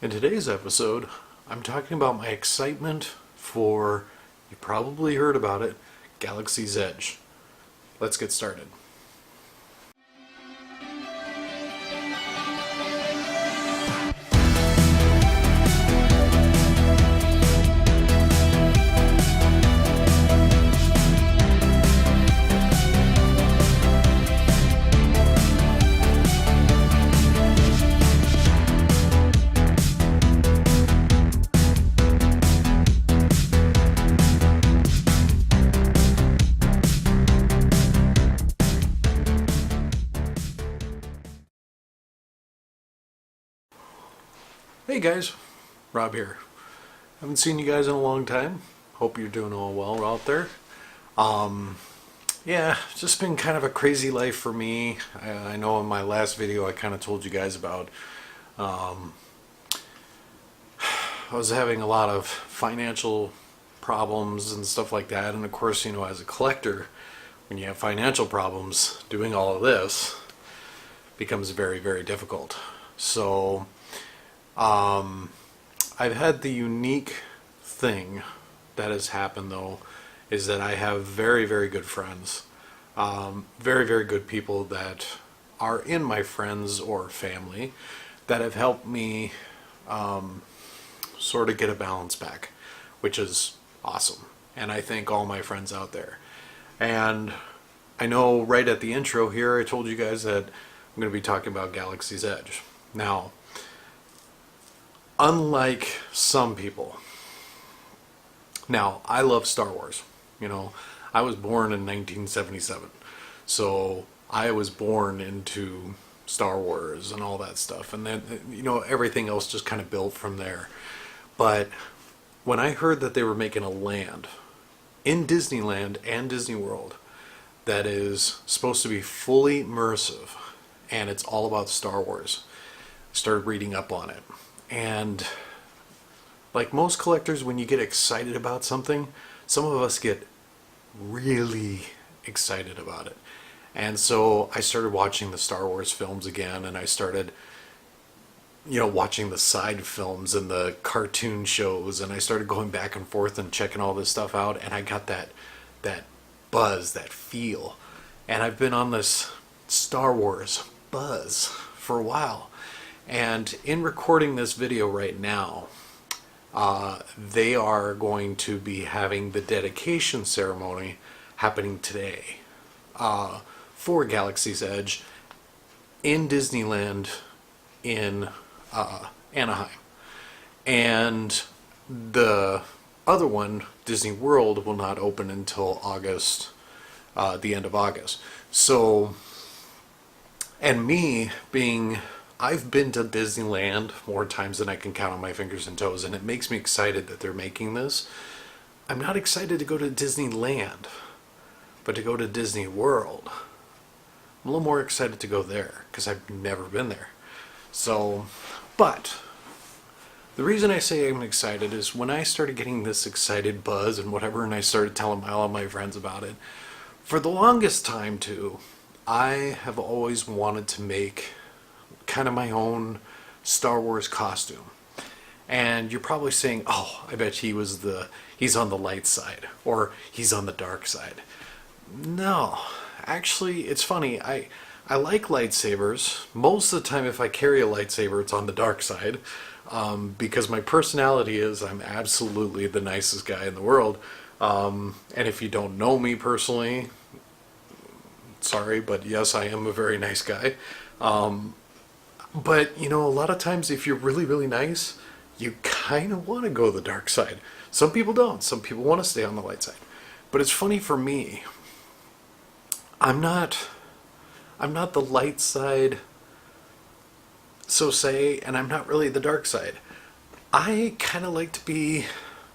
In today's episode, I'm talking about my excitement for, you probably heard about it, Galaxy's Edge. Let's get started. Hey guys, Rob here. Haven't seen you guys in a long time. Hope you're doing all well out there. Yeah, it's just been kind of a crazy life for me. I know in my last video I kind of told you guys about I was having a lot of financial problems and stuff like that, and of course, you know, as a collector, when you have financial problems, doing all of this becomes very, very difficult. So I've had the unique thing that has happened though is that I have very, very good friends, very, very good people that are in my friends or family that have helped me sort of get a balance back, which is awesome. And I thank all my friends out there. And I know right at the intro here I told you guys that I'm going to be talking about Galaxy's Edge. Now, unlike some people, now I love Star Wars. You know, I was born in 1977, so I was born into Star Wars and all that stuff, and then, you know, everything else just kind of built from there. But when I heard that they were making a land in Disneyland and Disney World that is supposed to be fully immersive and it's all about Star Wars, I started reading up on it. And like most collectors, when you get excited about something, some of us get really excited about it. And so I started watching the Star Wars films again, and I started, you know, watching the side films and the cartoon shows, and I started going back and forth and checking all this stuff out, and I got that buzz, that feel. And I've been on this Star Wars buzz for a while. And in recording this video right now, they are going to be having the dedication ceremony happening today for Galaxy's Edge in Disneyland in Anaheim. And the other one, Disney World, will not open until August, the end of August. So, and me being, I've been to Disneyland more times than I can count on my fingers and toes, and it makes me excited that they're making this. I'm not excited to go to Disneyland, but to go to Disney World. I'm a little more excited to go there, because I've never been there. So, but the reason I say I'm excited is when I started getting this excited buzz and whatever, and I started telling all of my friends about it, for the longest time too, I have always wanted to make kind of my own Star Wars costume. And you're probably saying, oh, I bet he's on the light side, or he's on the dark side. No, actually, it's funny. I like lightsabers. Most of the time, if I carry a lightsaber, it's on the dark side, because my personality is I'm absolutely the nicest guy in the world. And if you don't know me personally, sorry, but yes, I am a very nice guy. But, you know, a lot of times if you're really, really nice, you kind of want to go the dark side. Some people don't. Some people want to stay on the light side. But it's funny for me. I'm not the light side, so say, and I'm not really the dark side. I kind of like to be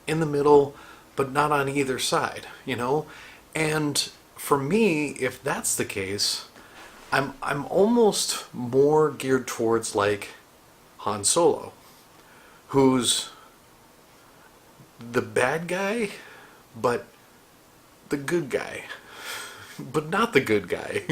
in the middle, but not on either side, you know? And for me, if that's the case, I'm almost more geared towards like Han Solo, who's the bad guy, but the good guy, but not the good guy,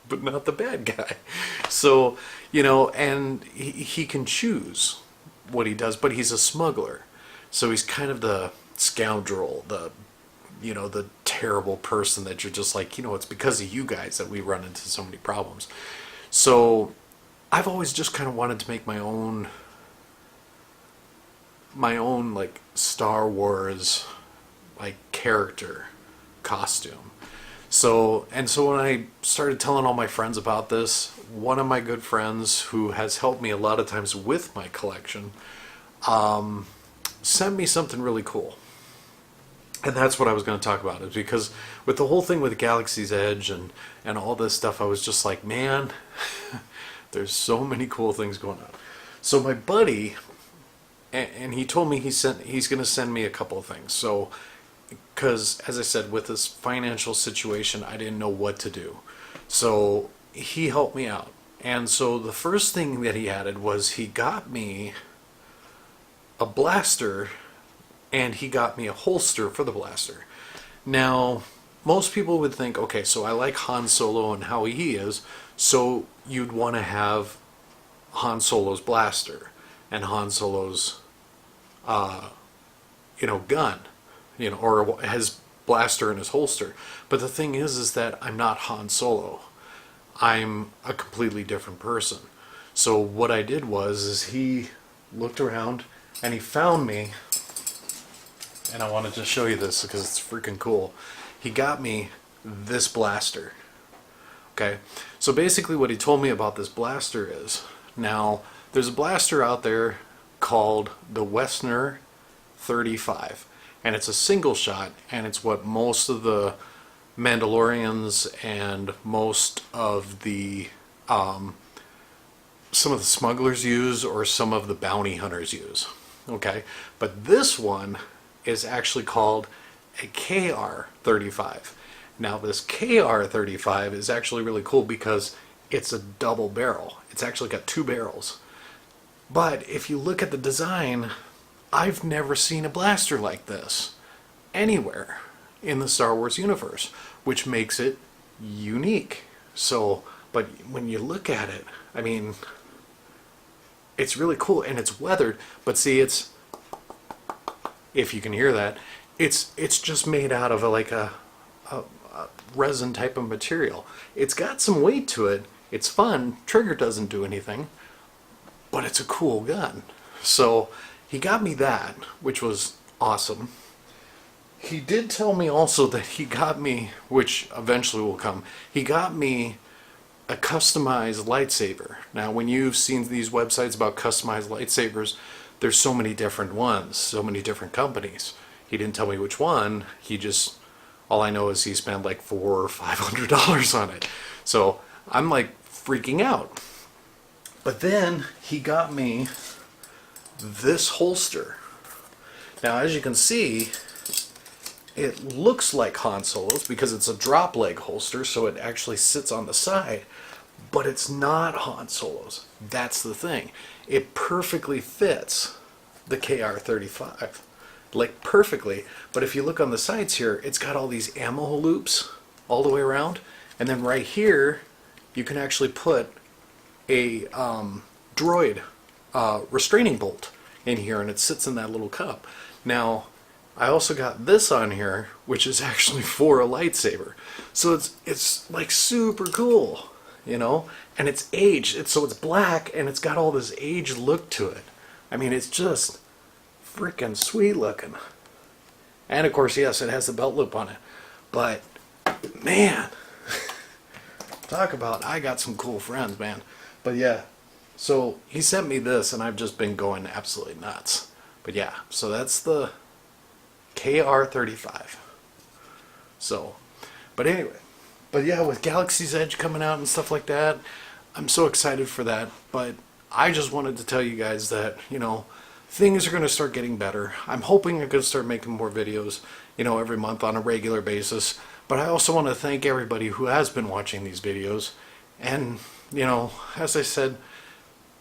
but not the bad guy. So, you know, and he can choose. what he does, but he's a smuggler. So he's kind of the scoundrel, the terrible person that you're just like, it's because of you guys that we run into so many problems. So I've always just kind of wanted to make my own like Star Wars like character costume. So when I started telling all my friends about this, one of my good friends who has helped me a lot of times with my collection sent me something really cool. And that's what I was going to talk about, is because with the whole thing with Galaxy's Edge and all this stuff, I was just like, man, there's so many cool things going on. So my buddy, and he told me he's going to send me a couple of things. So, because as I said, with this financial situation, I didn't know what to do. So he helped me out. And so the first thing that he added was he got me a blaster, and he got me a holster for the blaster. Now, most people would think, okay, so I like Han Solo and how he is, so you'd want to have Han Solo's blaster and Han Solo's, gun, or his blaster in his holster. But the thing is that I'm not Han Solo. I'm a completely different person. So what I did is he looked around and he found me, and I wanted to show you this because it's freaking cool. He got me this blaster. Okay, so basically what he told me about this blaster is, now there's a blaster out there called the Westner 35, and it's a single shot, and it's what most of the Mandalorians and most of the some of the smugglers use, or some of the bounty hunters use. Okay, but this one is actually called a KR-35. Now this KR-35 is actually really cool because it's a double barrel. It's actually got two barrels. But if you look at the design, I've never seen a blaster like this anywhere in the Star Wars universe, which makes it unique. So, but when you look at it, I mean, it's really cool, and it's weathered, but see, it's, if you can hear that, it's just made out of a resin type of material. It's got some weight to it. It's fun. Trigger doesn't do anything, but it's a cool gun. So he got me that, which was awesome. He did tell me also that he got me, which eventually will come, he got me a customized lightsaber. Now, when you've seen these websites about customized lightsabers, there's so many different ones, so many different companies. He didn't tell me which one. He just, all I know is he spent like $400 or $500 on it. So I'm like freaking out. But then he got me this holster. Now, as you can see, it looks like Han Solo's because it's a drop leg holster, so it actually sits on the side, but it's not Han Solo's. That's the thing. It perfectly fits the KR-35, like perfectly. But if you look on the sides here, it's got all these ammo loops all the way around, and then right here you can actually put a droid restraining bolt in here, and it sits in that little cup. Now, I also got this on here, which is actually for a lightsaber. So it's like super cool, and it's aged. So it's black, and it's got all this aged look to it. I mean, it's just freaking sweet looking. And of course, yes, it has the belt loop on it. But man, talk about, I got some cool friends, man. But yeah, so he sent me this, and I've just been going absolutely nuts. But yeah, so that's the KR-35. So, but anyway, but yeah, with Galaxy's Edge coming out and stuff like that, I'm so excited for that. But I just wanted to tell you guys that, things are going to start getting better. I'm hoping I'm going to start making more videos, every month on a regular basis. But I also want to thank everybody who has been watching these videos. And, as I said,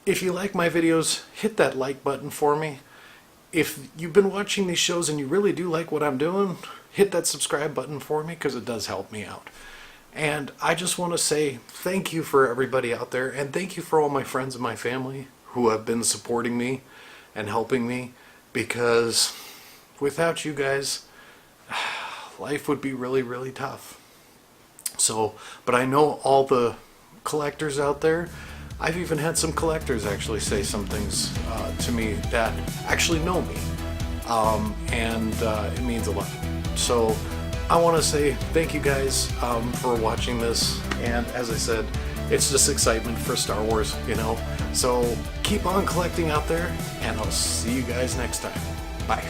if you like my videos, hit that like button for me. If you've been watching these shows and you really do like what I'm doing, hit that subscribe button for me, because it does help me out. And I just want to say thank you for everybody out there, and thank you for all my friends and my family who have been supporting me and helping me, because without you guys, life would be really, really tough. So, but I know all the collectors out there. I've even had some collectors actually say some things to me that actually know me, and it means a lot. So I want to say thank you guys for watching this, and as I said, it's just excitement for Star Wars, you know. So keep on collecting out there, and I'll see you guys next time. Bye.